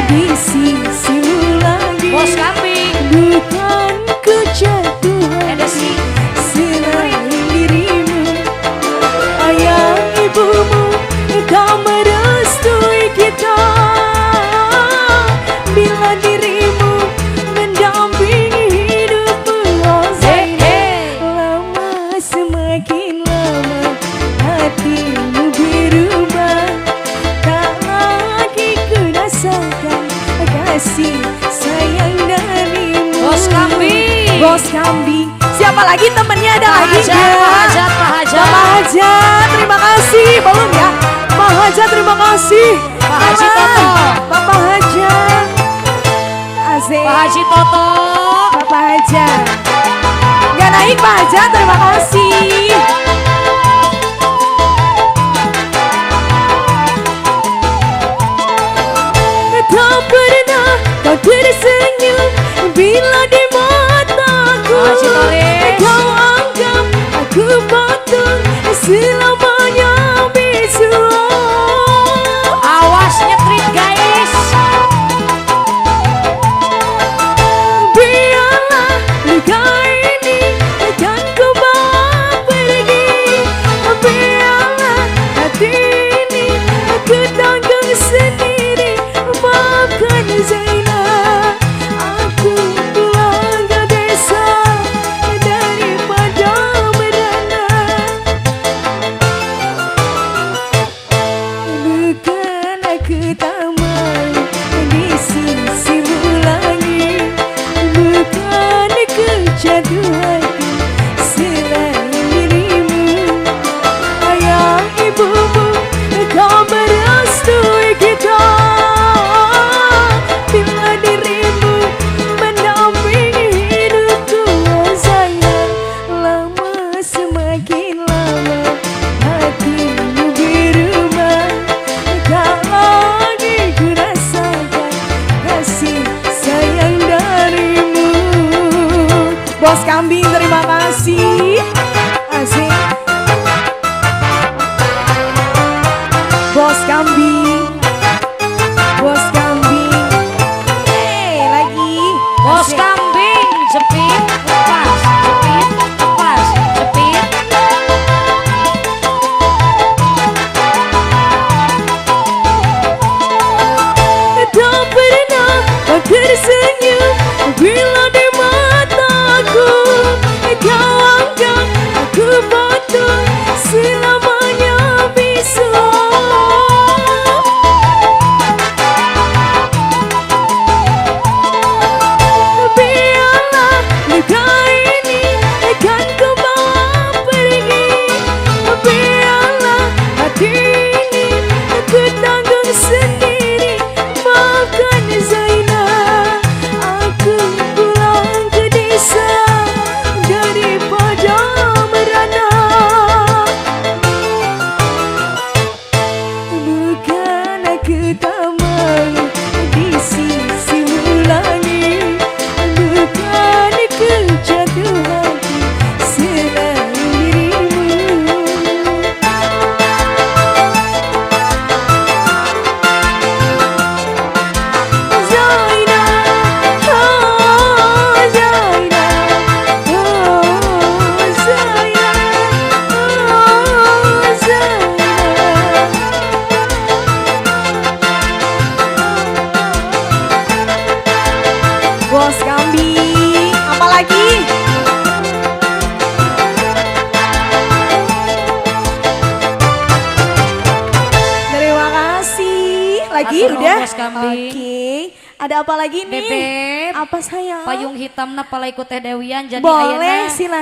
di sisimu lagi. Bos kambing Bukan kejatuhan selain dirimu. Ayah ibumu kau merestui kita bila dirimu mendampingi hidupmu. Lama semakin lama hatimu berubah, tak lagi ku rasakan kasih sayang darimu. Bos kambing. Bos kambing. Siapa lagi temennya, ada Pak lagi Hajat, nggak? Pak Hajat, Pak Hajat. Pak Hajat, terima kasih. Belum ya? Pak Hajat, terima kasih. Pak Haji Toto. Bapak Hajat. Asik. Pak Haji Toto. Bapak Hajat. Nggak naik Pak Hajat, terima kasih. Tak pernah kau tersenyum bila di mataku. Kau anggap aku patung selamanya bisu. Awas nyetrit guys. Biarlah luka ini akan ku bawa pergi. Biarlah hati ini aku tanggung sendiri. Maafkan Zainab, aku pulang ke desa daripada merana. Bukan aku tak mau di sisimu lagi. Bukan kejatuhan selain dirimu. Ayah ibumu kau merestui kita bila dirimu mendampingi hidupku. Sayang, lama semakin lama hatimu berubah, tak lagi ku rasakan kasih sayang darimu. Bos kambing, terima kasih. Asik. Bos kambing. Bos kambing. Lagi. Bos Asik. kambing jepit lepas, jepit lepas, jepit. Tak pernah kau tersenyum bila di mataku. Kau anggap aku patung selamanya bisu. Biarlah luka ini akan ku bawa pergi. Biarlah hati ini aku tanggung sendiri. Maafkan Zainab, aku pulang ke desa daripada merana. Bukan aku tak mau di sisimu lagi. Bukan kejatuhan selain dirimu. Zainab, oh Zainab, oh Zainab, oh Zainab. Bos kambing, apa lagi? Terima kasih. Lagi Atur udah? Bos kambing. Oke. Ada apa lagi nih? Bebep. Apa sayang? Payung hitam na pala ikut Teh Dewian jadi Boleh, ayeuna silahkan.